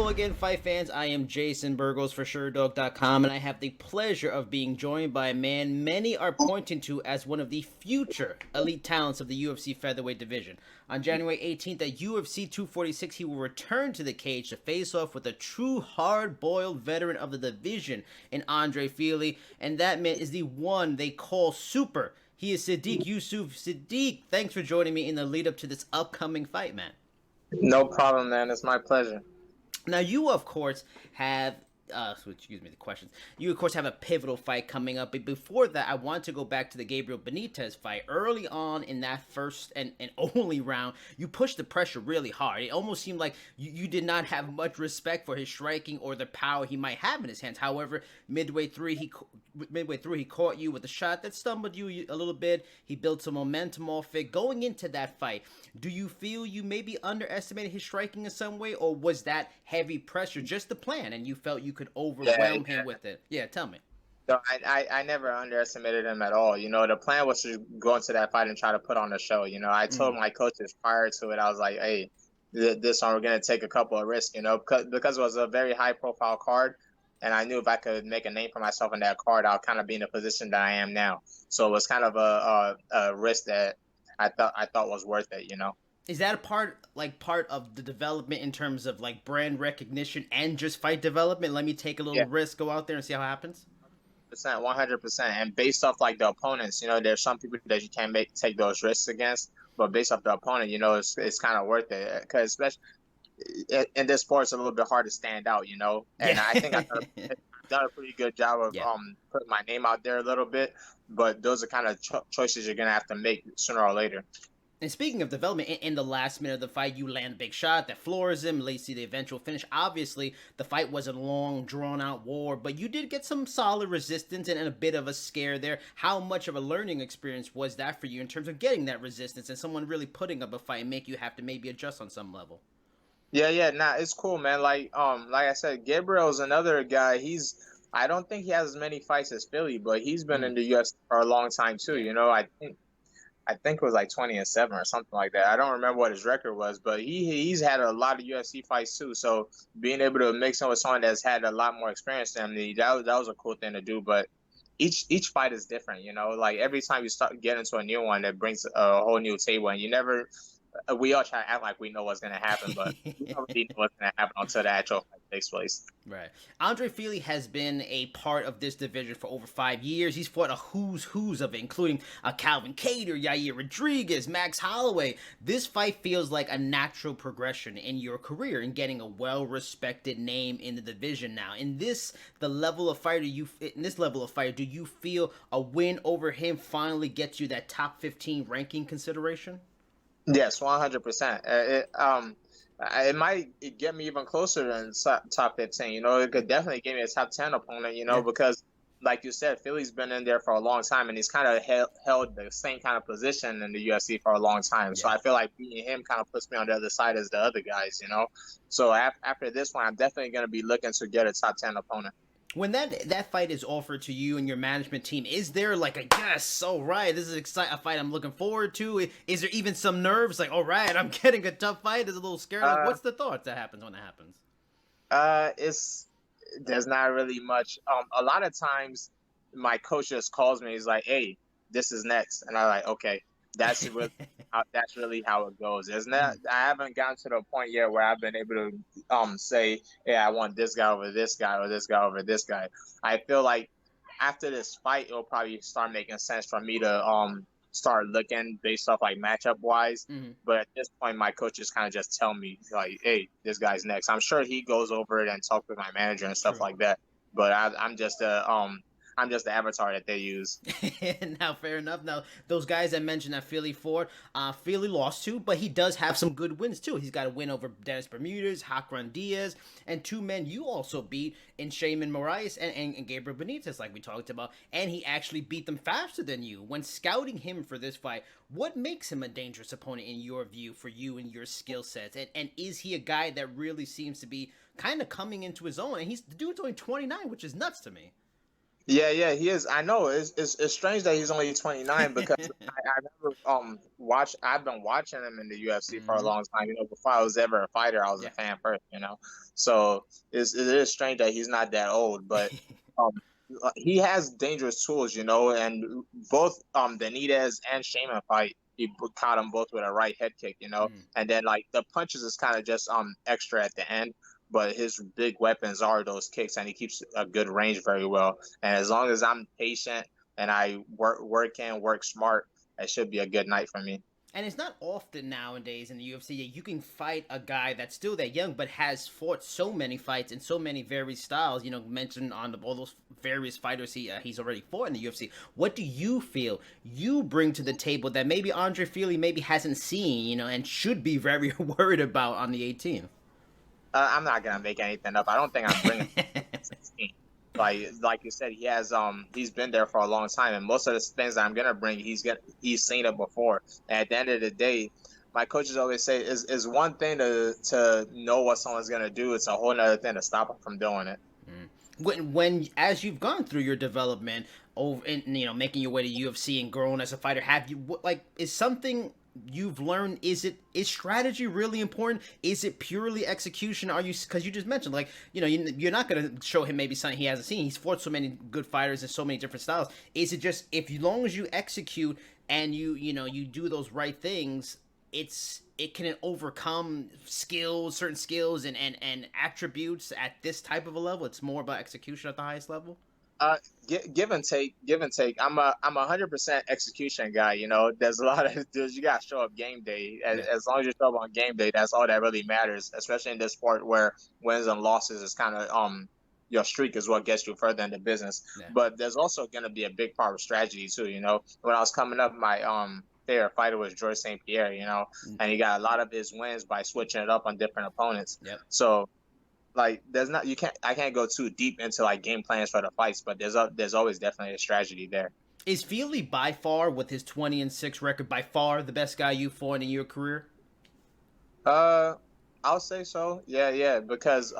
Hello again, fight fans. I am Jason Burgos for Sherdog.com, and I have the pleasure of being joined by a man many are pointing to as one of the future elite talents of the UFC featherweight division. On January 18th at UFC 246, he will return to the cage to face off with a true hard-boiled veteran of the division in Andre Fili, and that man is the one they call Super. He is Sodiq Yusuff. Sodiq, thanks for joining me in the lead-up to this upcoming fight, man. No problem, man. It's my pleasure. Now, you, of course, have, excuse me, the questions. You, of course, have a pivotal fight coming up. But before that, I want to go back to the Gabriel Benitez fight. Early on in that first and only round, you pushed the pressure really hard. It almost seemed like you did not have much respect for his striking or the power he might have in his hands. However, midway through, he caught you with a shot that stumbled you a little bit. He built some momentum off it. Going into that fight, do you feel you maybe underestimated his striking in some way, or was that heavy pressure just the plan and you felt you could overwhelm him with it? Yeah, tell me. No, I never underestimated him at all. You know, the plan was to go into that fight and try to put on a show. You know, I told my coaches prior to it, I was like, hey, this one we're going to take a couple of risks, you know, because it was a very high-profile card. And I knew if I could make a name for myself in that card, I'll kind of be in the position that I am now. So it was kind of a risk that I thought was worth it, you know. Is that a part of the development in terms of like brand recognition and just fight development? Let me take a little risk, go out there and see how it happens. 100%. And based off like the opponents, you know, there's some people that you can't take those risks against, but based off the opponent, you know, it's kind of worth it because especially in this sport, it's a little bit hard to stand out, you know. And I think I've done a pretty good job of putting my name out there a little bit, but those are kind of choices you're gonna have to make sooner or later. And speaking of development, in the last minute of the fight, you land a big shot that floors him, leads to the eventual finish. Obviously, the fight was a long, drawn-out war, but you did get some solid resistance and a bit of a scare there. How much of a learning experience was that for you in terms of getting that resistance and someone really putting up a fight and make you have to maybe adjust on some level? Yeah, nah, it's cool, man. Like I said, Gabriel's another guy. I don't think he has as many fights as Philly, but he's been in the UFC for a long time too. You know, I think it was like 20-7 or something like that. I don't remember what his record was, but he's had a lot of UFC fights too. So being able to mix in with someone that's had a lot more experience than me, that was a cool thing to do. But each fight is different, you know. Like every time you start getting into a new one, that brings a whole new table, and you never. We all try to act like we know what's going to happen, but we don't really know what's going to happen until the actual fight takes place. Right. Andre Fili has been a part of this division for over 5 years. He's fought a who's of it, including Calvin Kattar, Yair Rodriguez, Max Holloway. This fight feels like a natural progression in your career in getting a well-respected name in the division now. In this level of fighter, do you feel a win over him finally gets you that top 15 ranking consideration? Yes, 100%. It might get me even closer than top 15. You know, it could definitely give me a top 10 opponent. You know, because like you said, Philly's been in there for a long time, and he's kind of held the same kind of position in the UFC for a long time. So I feel like beating him kind of puts me on the other side as the other guys. You know, so after this one, I'm definitely going to be looking to get a top 10 opponent. When that fight is offered to you and your management team, is there like a yes, all right, this is a fight I'm looking forward to? Is there even some nerves, like, all right, I'm getting a tough fight? Is a little scared? Like, what's the thoughts that happens when it happens? There's not really much. A lot of times, my coach just calls me. He's like, "Hey, this is next," and I'm like, "Okay." That's really how it goes. There's not. I haven't gotten to the point yet where I've been able to say, "Yeah, I want this guy over this guy or this guy over this guy." I feel like after this fight, it'll probably start making sense for me to start looking based off like matchup wise. But at this point, my coaches kind of just tell me like, "Hey, this guy's next." I'm sure he goes over it and talks with my manager and stuff like that. But I'm just the avatar that they use. Now, fair enough. Now, those guys I mentioned that Fili fought, Fili lost to, but he does have some good wins too. He's got a win over Dennis Bermudez, Hakran Diaz, and two men you also beat in Shaman Moraes and Gabriel Benitez, like we talked about. And he actually beat them faster than you. When scouting him for this fight, what makes him a dangerous opponent in your view for you and your skill sets? And is he a guy that really seems to be kind of coming into his own? And the dude's only 29, which is nuts to me. Yeah, he is. I know it's strange that he's only 29 because I never watch. I've been watching him in the UFC for a Hmm. long time. Before I was ever a fighter, I was a Yeah. fan first. So it is strange that he's not that old, but um he has dangerous tools. And both Benitez and Shaman fight. He caught them both with a right head kick. Mm. And then like the punches is kind of just extra at the end, but his big weapons are those kicks, and he keeps a good range very well. And as long as I'm patient and I work smart, it should be a good night for me. And it's not often nowadays in the UFC that you can fight a guy that's still that young but has fought so many fights in so many various styles. Mentioned on all those various fighters he's already fought in the UFC. What do you feel you bring to the table that maybe Andre Fili maybe hasn't seen, and should be very worried about on the 18th? I'm not gonna make anything up. I don't think I'm bringing 16. Like you said, he's been there for a long time, and most of the things that I'm gonna bring, he's seen it before. And at the end of the day, my coaches always say is one thing to know what someone's gonna do. It's a whole other thing to stop them from doing it. When as you've gone through your development over in making your way to UFC and growing as a fighter, have you like is something you've learned, is strategy really important? Is it purely execution? Are you, because you just mentioned like you're not going to show him maybe something he hasn't seen. He's fought so many good fighters in so many different styles. Is it just, if as long as you execute and you do those right things, it can overcome certain skills and attributes at this type of a level? It's more about execution at the highest level. Uh, give and take, give and take. I'm 100% execution guy. There's a lot of dudes. You gotta show up game day. As, Yeah. as long as you show up on game day, that's all that really matters. Especially in this sport where wins and losses is kind of your streak is what gets you further in the business. Yeah. But there's also gonna be a big part of strategy too. When I was coming up, my favorite fighter was George St. Pierre. And he got a lot of his wins by switching it up on different opponents. Yep. So like there's not you can't I can't go too deep into like game plans for the fights, but there's always definitely a strategy there. Is Feely by far, with his 20-6 record, by far the best guy you fought in your career? Uh, I'll say so. Yeah, because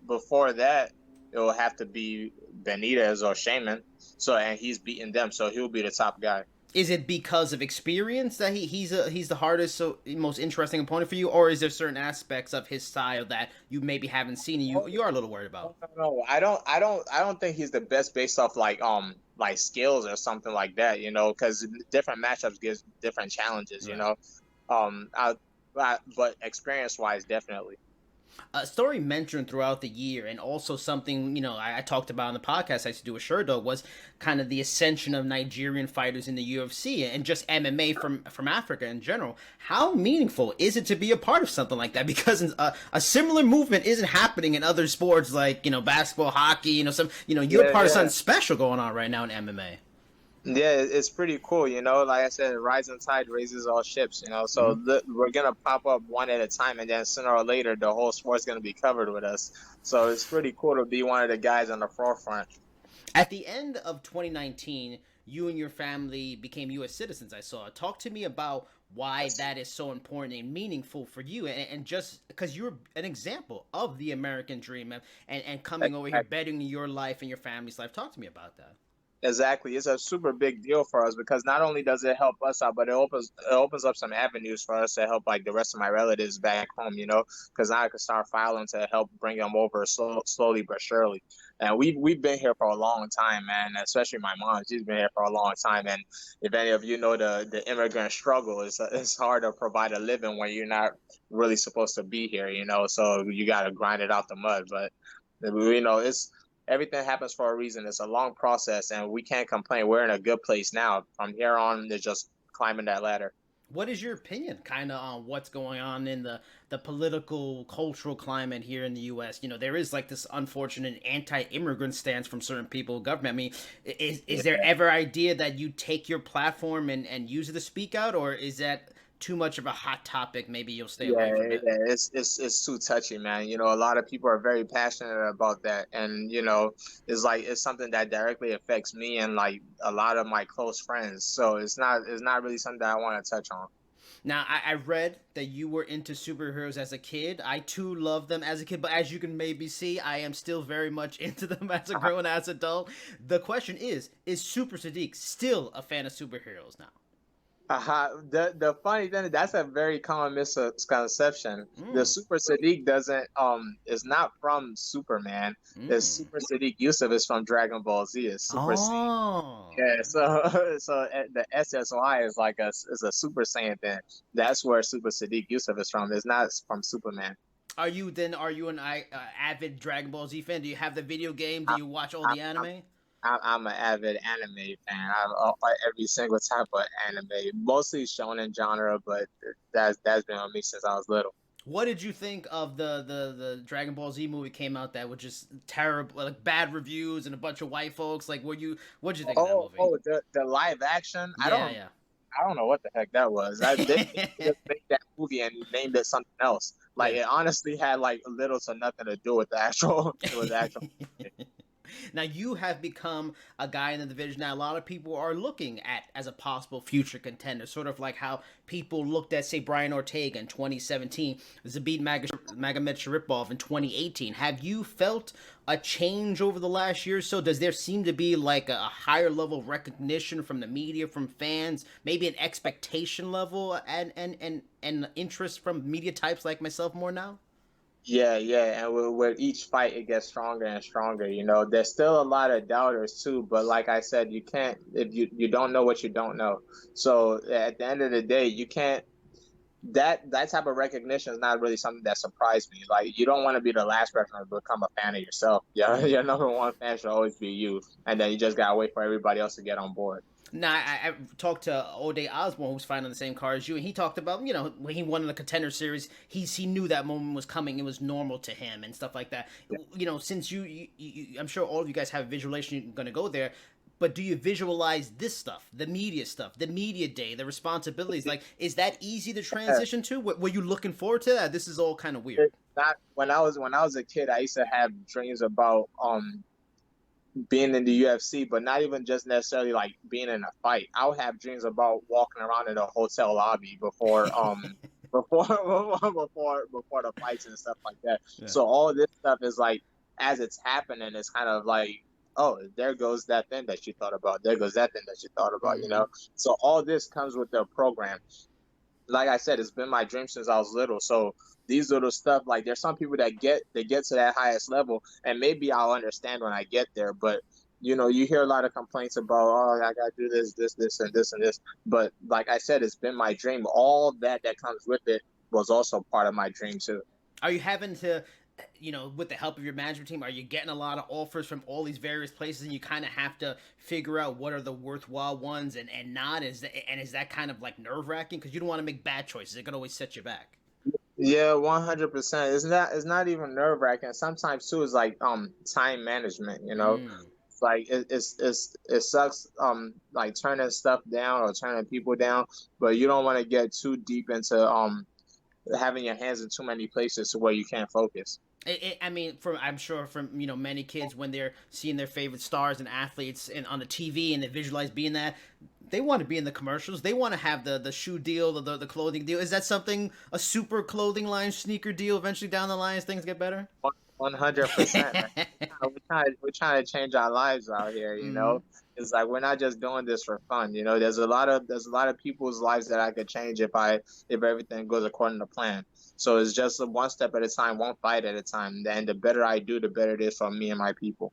before that it will have to be Benitez or Shaman. So and he's beating them, so he'll be the top guy. Is it because of experience that he's the hardest, so most interesting opponent for you, or is there certain aspects of his style that you maybe haven't seen and you are a little worried about? No, I don't think he's the best based off like skills or something like that. Because different matchups gives different challenges. Right. But experience wise, definitely. A story mentioned throughout the year, and also something I talked about on the podcast I used to do with Sherdog, was kind of the ascension of Nigerian fighters in the UFC and just MMA from Africa in general. How meaningful is it to be a part of something like that? Because a similar movement isn't happening in other sports like basketball, hockey. You're Yeah, part of yeah. something special going on right now in MMA. Yeah, it's pretty cool. Like I said, rising tide raises all ships. So Mhm. we're gonna pop up one at a time, and then sooner or later, the whole sport's gonna be covered with us. So it's pretty cool to be one of the guys on the forefront. At the end of 2019, you and your family became U.S. citizens. I saw. Talk to me about why that is so important and meaningful for you, and just because you're an example of the American dream, and coming over here, betting your life and your family's life. Talk to me about that. Exactly. It's a super big deal for us because not only does it help us out, but it opens up some avenues for us to help like the rest of my relatives back home, because now I can start filing to help bring them over slowly but surely. And we've been here for a long time, man, especially my mom. She's been here for a long time. And if any of you know the immigrant struggle, it's hard to provide a living when you're not really supposed to be here, so you got to grind it out the mud. But it's everything happens for a reason. It's a long process, and we can't complain. We're in a good place now. From here on, it's just climbing that ladder. What is your opinion, kind of, on what's going on in the political, cultural climate here in the U.S.? There is like this unfortunate anti-immigrant stance from certain people, government. I mean, is there ever idea that you take your platform and use it to speak out, or is that too much of a hot topic? Maybe you'll stay Yeah, away from it. yeah, it's too touchy, man. A lot of people are very passionate about that, and it's something that directly affects me and like a lot of my close friends. So it's not really something that I want to touch on. Now, I read that you were into superheroes as a kid. I too loved them as a kid, but as you can maybe see, I am still very much into them as a grown ass adult. The question is Super Sadiq still a fan of superheroes now? The funny thing, that's a very common misconception. The Mm, Super Sadiq doesn't is not from Superman. The mm. Super Sadiq Yusuff is from Dragon Ball Z. Is Super Saiyan. Oh, Yeah, so the SSY is like a Super Saiyan thing. That's where Super Sadiq Yusuff is from. It's not from Superman. are you an avid Dragon Ball Z fan? Do you have the video game? Do I, you watch all I, the anime? I'm an avid anime fan. I like every single type of anime, mostly shonen genre, but that's been on me since I was little. What did you think of the Dragon Ball Z movie came out that was just terrible, like bad reviews and a bunch of white folks? Like, what did you think of that movie? The live action. Yeah, yeah. I don't know what the heck that was. They could have made that movie and named it something else. Like Yeah. it honestly had like little to nothing to do with the actual with the actual. Now you have become a guy in the division that a lot of people are looking at as a possible future contender, sort of like how people looked at, say, Brian Ortega in 2017, Zabit Magomed Sharipov in 2018. Have you felt a change over the last year or so? Does there seem to be like a higher level of recognition from the media, from fans, maybe an expectation level and interest from media types like myself more now? Yeah, and with each fight it gets stronger and stronger. You know, there's still a lot of doubters too, but like I said, you can't if you don't know what you don't know. So at the end of the day, you can't that type of recognition is not really something that surprised me. Like you don't want to be the last person to become a fan of yourself. Yeah, Mm. your number one fan should always be you, and then you just gotta wait for everybody else to get on board. Now, I talked to O'Day Osborne, who's fighting on the same card as you, and he talked about, when he won in the Contender Series, he knew that moment was coming. It was normal to him and stuff like that. Since I'm sure all of you guys have a visualization, you're going to go there, but do you visualize this stuff, the media day, the responsibilities? Like, is that easy to Yeah. transition to? Were you looking forward to that? This is all kind of weird. Not when I was a kid, I used to have dreams about being in the UFC, but not even just necessarily like being in a fight. I would have dreams about walking around in a hotel lobby before before the fights and stuff like that. Yeah. So all this stuff is like as it's happening, it's kind of like, oh, there goes that thing that you thought about. There goes that thing that you thought about, you Mm-hmm. know? So all this comes with the program. Like I said, it's been my dream since I was little. So these little stuff, like there's some people that get to that highest level, and maybe I'll understand when I get there. But you hear a lot of complaints about, oh, I gotta do this, and this and this. But like I said, it's been my dream. All that comes with it was also part of my dream too. Are you having to, with the help of your management team, are you getting a lot of offers from all these various places, and you kind of have to figure out what are the worthwhile ones and not? Is that kind of like nerve wracking because you don't want to make bad choices? It could always set you back. Yeah, 100%. It's not even nerve wracking. Sometimes too, it's like time management. Mm. It's like it sucks like turning stuff down or turning people down, but you don't want to get too deep into having your hands in too many places to where you can't focus. I mean, I'm sure from many kids when they're seeing their favorite stars and athletes on the TV and they visualize being that, they want to be in the commercials. They want to have the shoe deal, the clothing deal. Is that something, a super clothing line, sneaker deal eventually down the line as things get better? 100%. We're trying to change our lives out here. Hmm. It's like we're not just doing this for fun. There's a lot of people's lives that I could change if everything goes according to plan. So it's just one step at a time, one fight at a time. And the better I do, the better it is for me and my people.